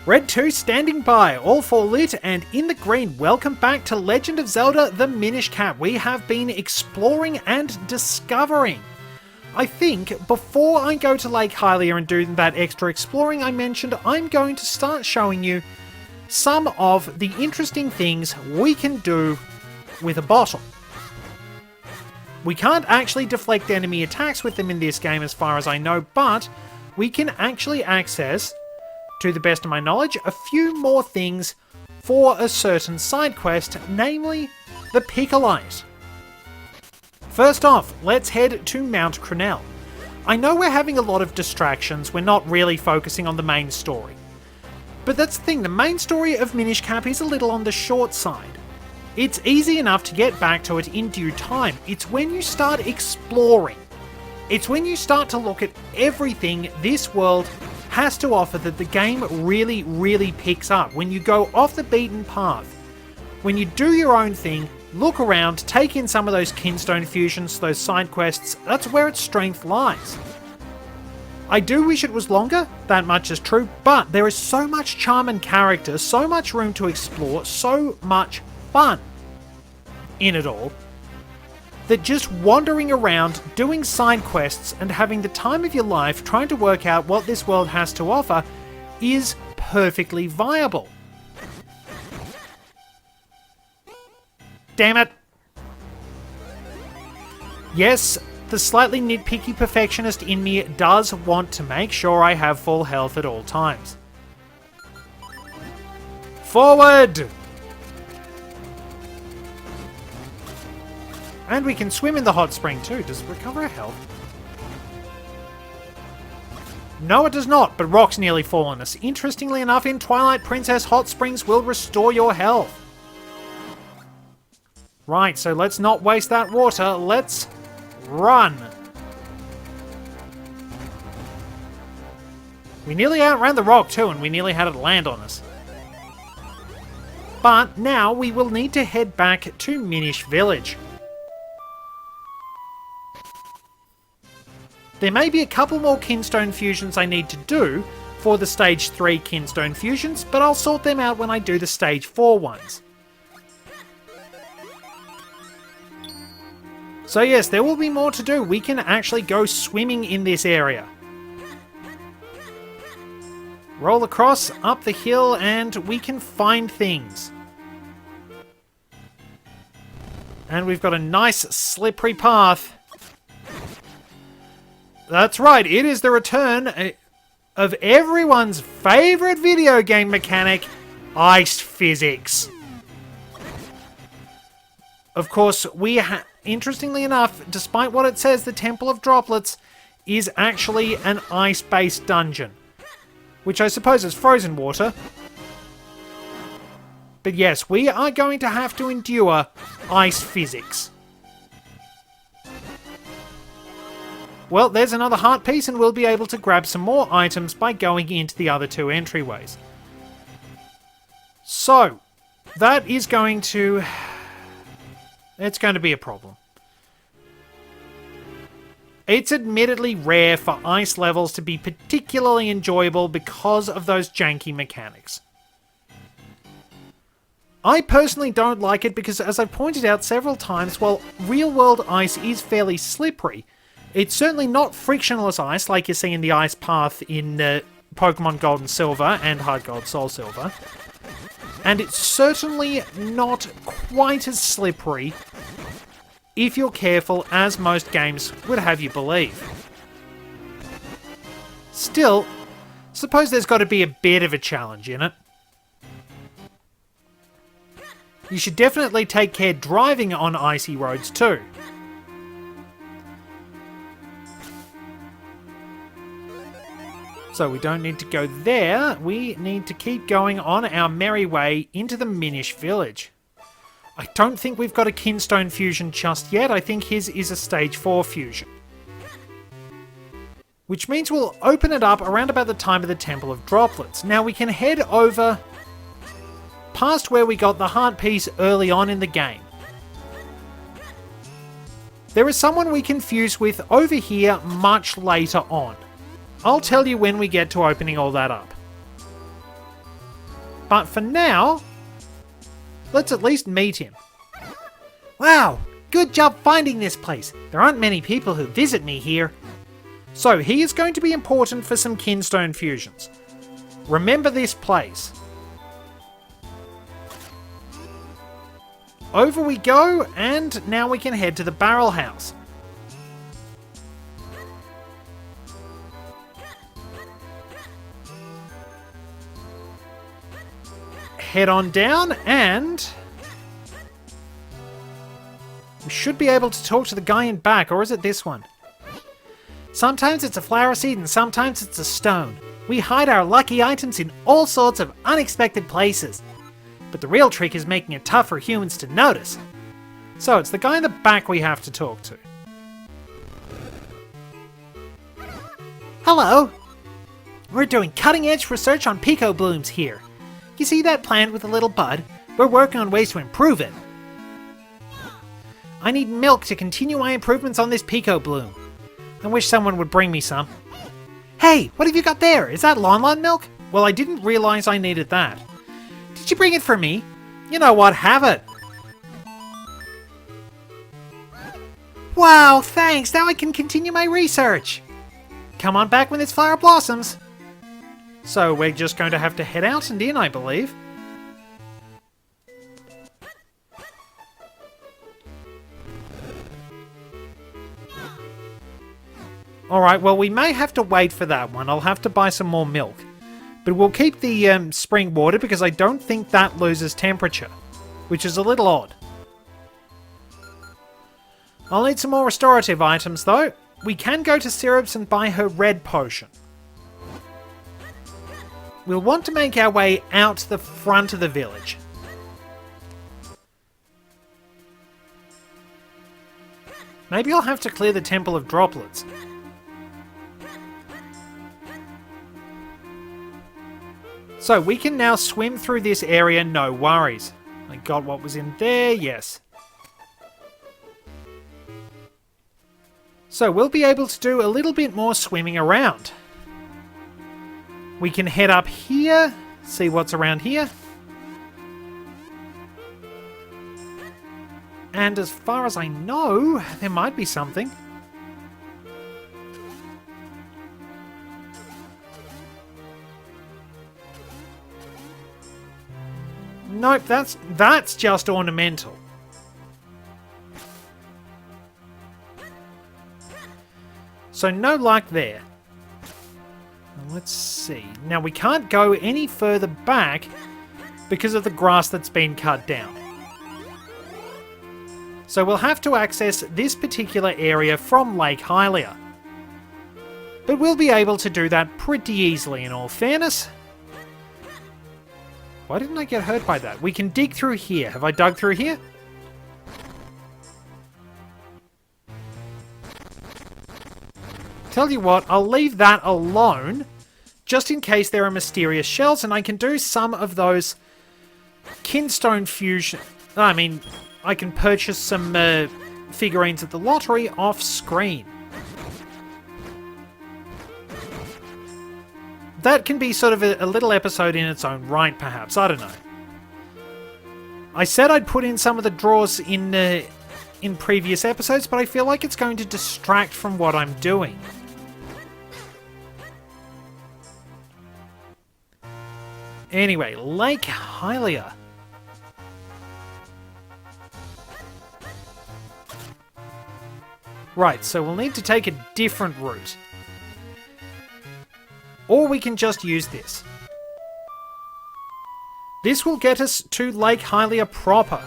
Red 2 standing by, all for lit, and in the green, welcome back to Legend of Zelda the Minish Cap. We have been exploring and discovering. I think before I go to Lake Hylia and do that extra exploring I mentioned, I'm going to start showing you some of the interesting things we can do with a bottle. We can't actually deflect enemy attacks with them in this game as far as I know, but we can actually access, to the best of my knowledge, a few more things for a certain side quest, namely the Picolite. First off, let's head to Mount Crenel. I know we're having a lot of distractions, we're not really focusing on the main story. But that's the thing, the main story of Minish Cap is a little on the short side. It's easy enough to get back to it in due time. It's when you start exploring, it's when you start to look at everything this world has to offer that the game really picks up. When you go off the beaten path, when you do your own thing, look around, take in some of those Kinstone fusions, those side quests, that's where its strength lies. I do wish it was longer, that much is true, but there is so much charm and character, so much room to explore, so much fun in it all, that just wandering around, doing side quests, and having the time of your life trying to work out what this world has to offer is perfectly viable. Damn it! Yes, the slightly nitpicky perfectionist in me does want to make sure I have full health at all times. Forward! And we can swim in the hot spring too. Does it recover our health? No, it does not, but rocks nearly fall on us. Interestingly enough, in Twilight Princess, hot springs will restore your health. Right, so let's not waste that water. Let's run. We nearly outran the rock too, and we nearly had it land on us. But now we will need to head back to Minish Village. There may be a couple more Kinstone fusions I need to do for the Stage 3 Kinstone fusions, but I'll sort them out when I do the Stage 4 ones. So yes, there will be more to do. We can actually go swimming in this area. Roll across, up the hill, and we can find things. And we've got a nice slippery path. That's right, it is the return of everyone's favourite video game mechanic, ice physics. Of course, interestingly enough, despite what it says, the Temple of Droplets is actually an ice-based dungeon, which I suppose is frozen water. But yes, we are going to have to endure ice physics. Well, there's another heart piece, and we'll be able to grab some more items by going into the other two entryways. So, that is going to... it's going to be a problem. It's admittedly rare for ice levels to be particularly enjoyable because of those janky mechanics. I personally don't like it because, as I've pointed out several times, while real-world ice is fairly slippery, it's certainly not frictionless ice like you see in the ice path in Pokemon Gold and Silver and Heart Gold Soul Silver. And it's certainly not quite as slippery, if you're careful, as most games would have you believe. Still, suppose there's got to be a bit of a challenge in it. You should definitely take care driving on icy roads too. So we don't need to go there, we need to keep going on our merry way into the Minish Village. I don't think we've got a Kinstone fusion just yet, I think his is a Stage 4 fusion. Which means we'll open it up around about the time of the Temple of Droplets. Now we can head over past where we got the heart piece early on in the game. There is someone we can fuse with over here much later on. I'll tell you when we get to opening all that up. But for now, let's at least meet him. Wow, good job finding this place. There aren't many people who visit me here. So he is going to be important for some kinstone fusions. Remember this place. Over we go, and now we can head to the barrel house. Head on down, and we should be able to talk to the guy in back, or is it this one? Sometimes it's a flower seed and sometimes it's a stone. We hide our lucky items in all sorts of unexpected places. But the real trick is making it tough for humans to notice. So it's the guy in the back we have to talk to. Hello! We're doing cutting-edge research on pico blooms here. You see that plant with the little bud? We're working on ways to improve it. I need milk to continue my improvements on this pico bloom. I wish someone would bring me some. Hey, what have you got there? Is that Lon milk? Well, I didn't realise I needed that. Did you bring it for me? You know what, have it. Wow, thanks, now I can continue my research. Come on back when this flower blossoms. So we're just going to have to head out and in, I believe. Alright, well we may have to wait for that one. I'll have to buy some more milk. But we'll keep the spring water because I don't think that loses temperature. Which is a little odd. I'll need some more restorative items though. We can go to Syrups and buy her red potion. We'll want to make our way out the front of the village. Maybe I'll have to clear the Temple of Droplets. So we can now swim through this area, no worries. I got what was in there, yes. So we'll be able to do a little bit more swimming around. We can head up here, see what's around here. And as far as I know, there might be something. Nope, that's just ornamental. So no luck there. Let's see. Now we can't go any further back because of the grass that's been cut down. So we'll have to access this particular area from Lake Hylia. But we'll be able to do that pretty easily in all fairness. Why didn't I get hurt by that? We can dig through here. Have I dug through here? Tell you what, I'll leave that alone, just in case there are mysterious shells, and I can do some of those kinstone fusion... I mean, I can purchase some figurines at the lottery off screen. That can be sort of a little episode in its own right, perhaps. I don't know. I said I'd put in some of the draws in previous episodes, but I feel like it's going to distract from what I'm doing. Anyway, Lake Hylia. Right, so we'll need to take a different route. Or we can just use this. This will get us to Lake Hylia proper.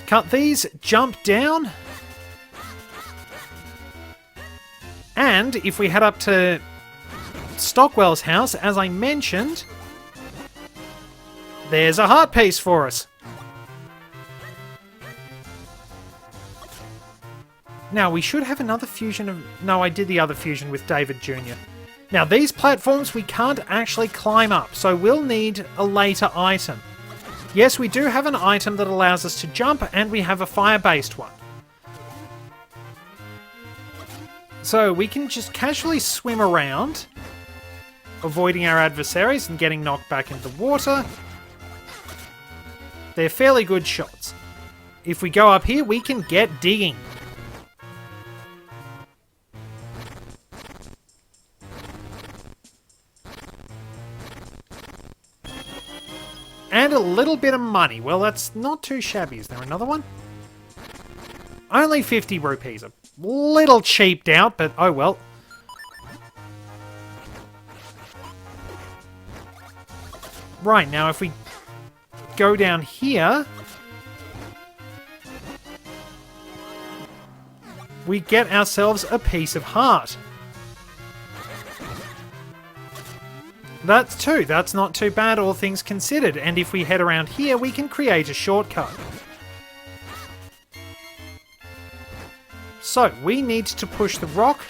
Cut these, jump down. And if we head up to Stockwell's house, as I mentioned, there's a heart piece for us. Now, we should have another fusion of... No, I did the other fusion with David Jr. Now, these platforms we can't actually climb up, so we'll need a later item. Yes, we do have an item that allows us to jump, and we have a fire-based one. So we can just casually swim around, avoiding our adversaries and getting knocked back into the water. They're fairly good shots. If we go up here, we can get digging. And a little bit of money. Well, that's not too shabby. Is there another one? Only 50 rupees. A little cheaped out, but oh well. Right, now if we go down here, we get ourselves a piece of heart. That's not too bad, all things considered. And if we head around here, we can create a shortcut. So, we need to push the rock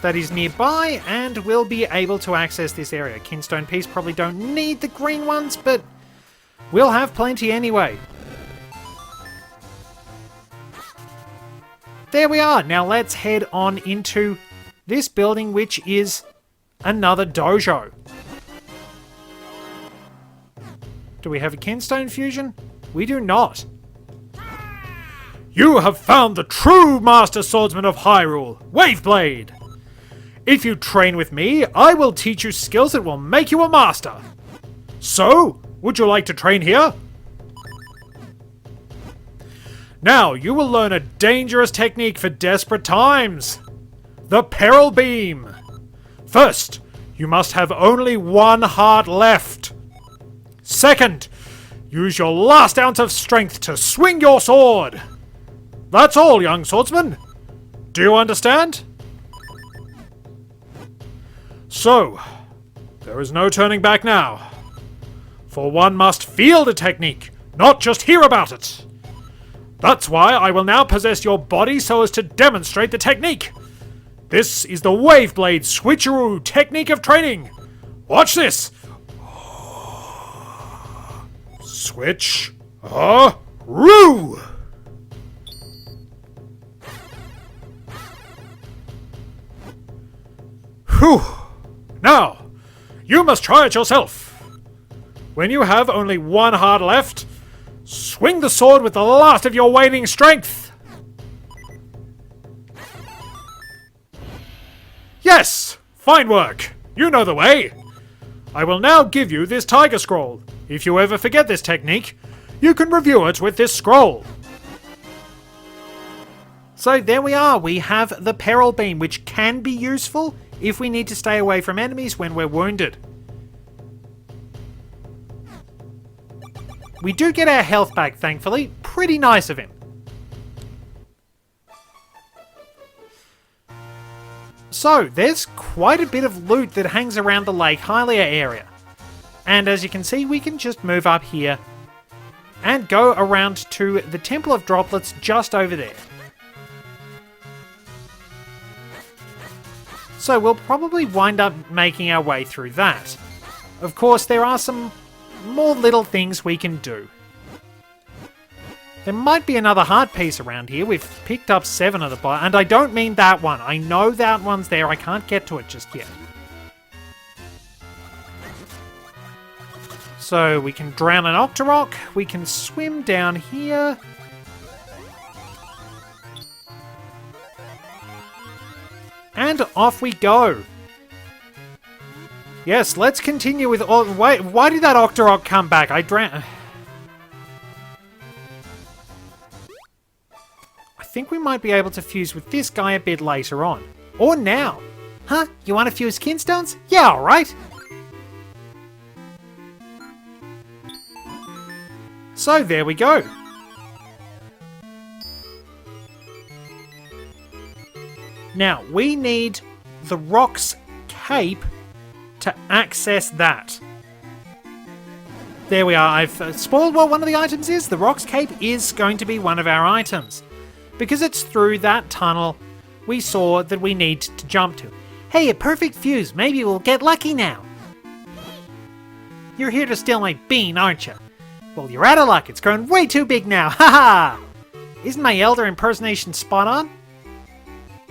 that is nearby, and we'll be able to access this area. Kinstone Piece probably don't need the green ones, but we'll have plenty anyway. There we are. Now let's head on into this building, which is another dojo. Do we have a Kinstone fusion? We do not. You have found the true Master Swordsman of Hyrule, Waveblade. If you train with me, I will teach you skills that will make you a master. So, would you like to train here? Now, you will learn a dangerous technique for desperate times. The Peril Beam. First, you must have only one heart left. Second, use your last ounce of strength to swing your sword. That's all, young swordsman. Do you understand? So, there is no turning back now. For one must feel the technique, not just hear about it. That's why I will now possess your body so as to demonstrate the technique. This is the Waveblade Switcheroo technique of training. Watch this. Switch-a-roo. Whew. Now, you must try it yourself. When you have only one heart left, swing the sword with the last of your waning strength. Yes! Fine work! You know the way! I will now give you this Tiger Scroll. If you ever forget this technique, you can review it with this scroll. So there we are. We have the Peril Beam, which can be useful if we need to stay away from enemies when we're wounded. We do get our health back, thankfully. Pretty nice of him. So, there's quite a bit of loot that hangs around the Lake Hylia area. And as you can see, we can just move up here and go around to the Temple of Droplets just over there. So we'll probably wind up making our way through that. Of course, there are some more little things we can do. There might be another heart piece around here. We've picked up 7 of the bottom, and I don't mean that one. I know that one's there. I can't get to it just yet. So we can drown an Octorok. We can swim down here. And off we go. Yes, let's continue with... Oh, wait, why did that Octorok come back? I think we might be able to fuse with this guy a bit later on. Or now. Huh? You want to fuse Kinstones? Yeah, alright. So, there we go. Now, we need the Rock's Cape to access that. There we are. I've spoiled what one of the items is. The Rock's Cape is going to be one of our items, because it's through that tunnel we saw that we need to jump to. Hey, a perfect fuse. Maybe we'll get lucky now. You're here to steal my bean, aren't you? Well, you're out of luck. It's grown way too big now. Haha! Isn't my Elder impersonation spot on?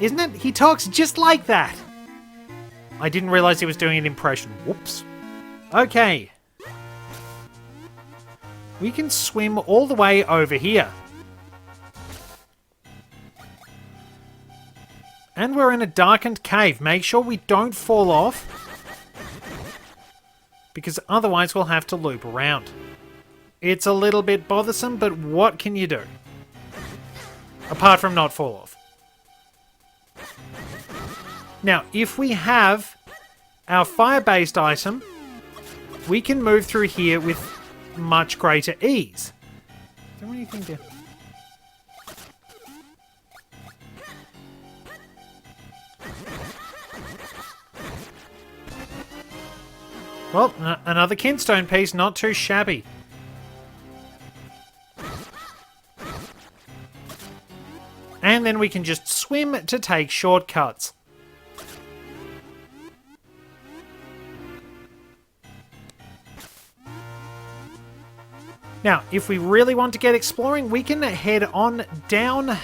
Isn't it? He talks just like that. I didn't realize he was doing an impression. Whoops. Okay. We can swim all the way over here. And we're in a darkened cave. Make sure we don't fall off, because otherwise we'll have to loop around. It's a little bit bothersome, but what can you do? Apart from not fall off. Now, if we have our fire-based item, we can move through here with much greater ease. Is there anything to... Well, another kinstone piece, not too shabby. And then we can just swim to take shortcuts. Now, if we really want to get exploring, we can head on down.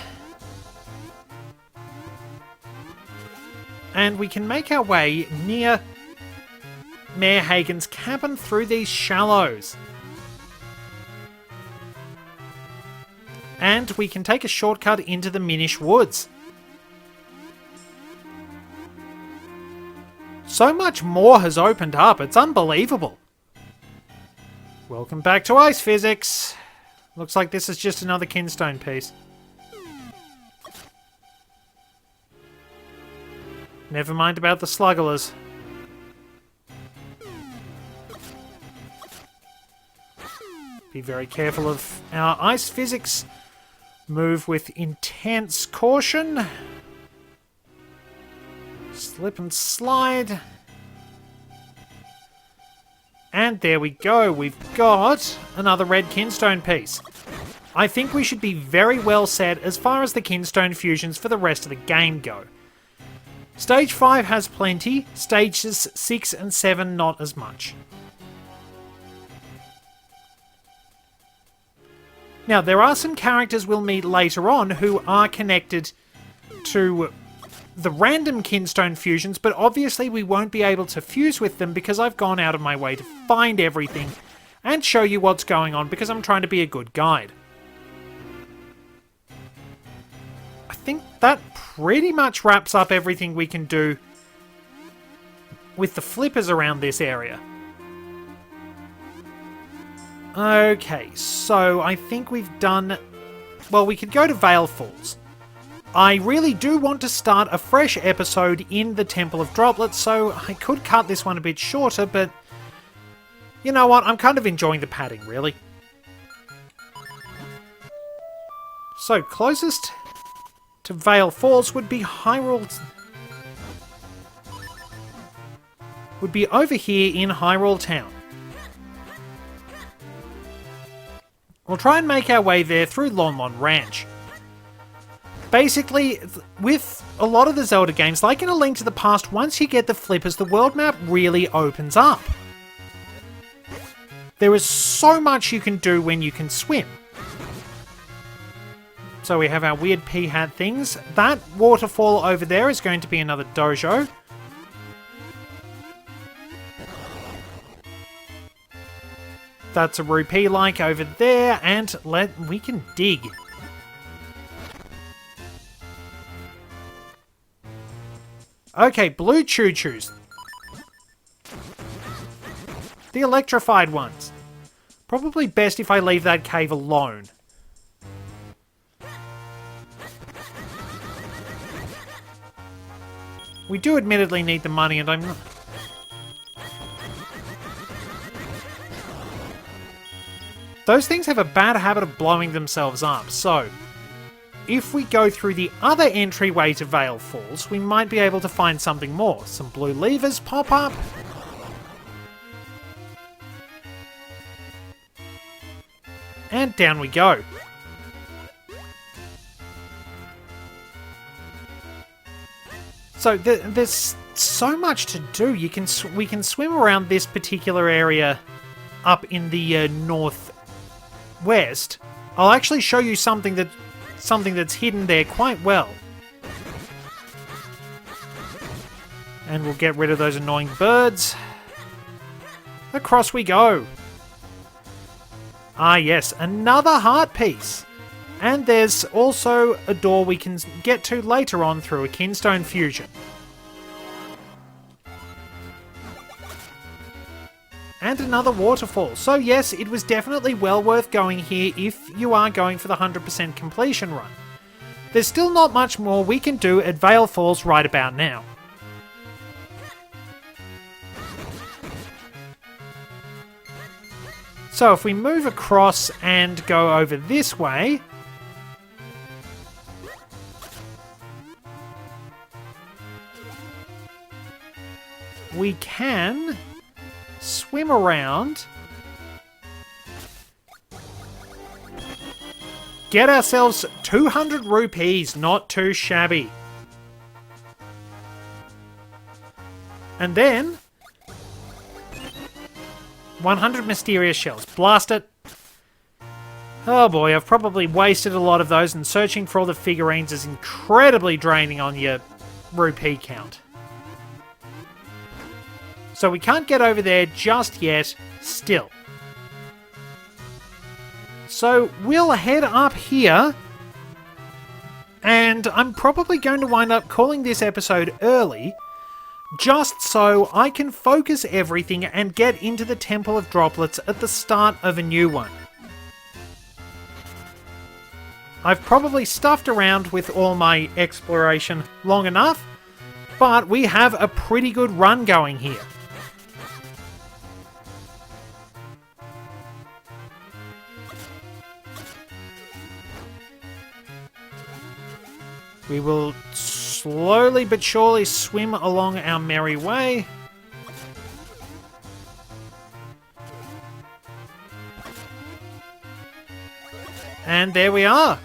And we can make our way near Mayor Hagen's cabin through these shallows. And we can take a shortcut into the Minish Woods. So much more has opened up, it's unbelievable. Welcome back to Ice Physics. Looks like this is just another kinstone piece. Never mind about the slugglers. Be very careful of our Ice Physics. Move with intense caution. Slip and slide. And there we go. We've got another red kinstone piece. I think we should be very well set as far as the kinstone fusions for the rest of the game go. Stage 5 has plenty. Stages 6 and 7 not as much. Now, there are some characters we'll meet later on who are connected to the random kinstone fusions, but obviously we won't be able to fuse with them because I've gone out of my way to find everything and show you what's going on because I'm trying to be a good guide. I think that pretty much wraps up everything we can do with the flippers around this area. Okay, so I think we've done... Well, we could go to Vale Falls. I really do want to start a fresh episode in the Temple of Droplets, so I could cut this one a bit shorter, but... You know what? I'm kind of enjoying the padding, really. So, closest to Vale Falls would be Hyrule... Would be over here in Hyrule Town. We'll try and make our way there through Lon Lon Ranch. Basically, with a lot of the Zelda games, like in A Link to the Past, once you get the flippers, the world map really opens up. There is so much you can do when you can swim. So we have our weird pea hat things. That waterfall over there is going to be another dojo. That's a rupee like over there, and we can dig. Okay, blue choo-choos. The electrified ones. Probably best if I leave that cave alone. We do admittedly need the money, and I'm not... Those things have a bad habit of blowing themselves up, so... If we go through the other entryway to Vale Falls, we might be able to find something more. Some blue levers pop up. And down we go. So there's so much to do. We can swim around this particular area up in the northwest. I'll actually show you something that's hidden there quite well. And we'll get rid of those annoying birds. Across we go. Ah yes, another heart piece. And there's also a door we can get to later on through a Kinstone fusion. And another waterfall. So yes, it was definitely well worth going here if you are going for the 100% completion run. There's still not much more we can do at Vale Falls right about now. So if we move across and go over this way, we can swim around, get ourselves 200 rupees, not too shabby. And then 100 mysterious shells. Blast it. Oh boy, I've probably wasted a lot of those, and searching for all the figurines is incredibly draining on your rupee count. So we can't get over there just yet, still. So we'll head up here, and I'm probably going to wind up calling this episode early, just so I can focus everything and get into the Temple of Droplets at the start of a new one. I've probably stuffed around with all my exploration long enough, but we have a pretty good run going here. We will slowly but surely swim along our merry way. And there we are.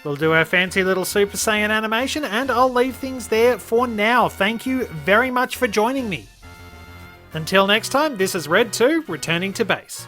We'll do our fancy little Super Saiyan animation, and I'll leave things there for now. Thank you very much for joining me. Until next time, this is Red 2, returning to base.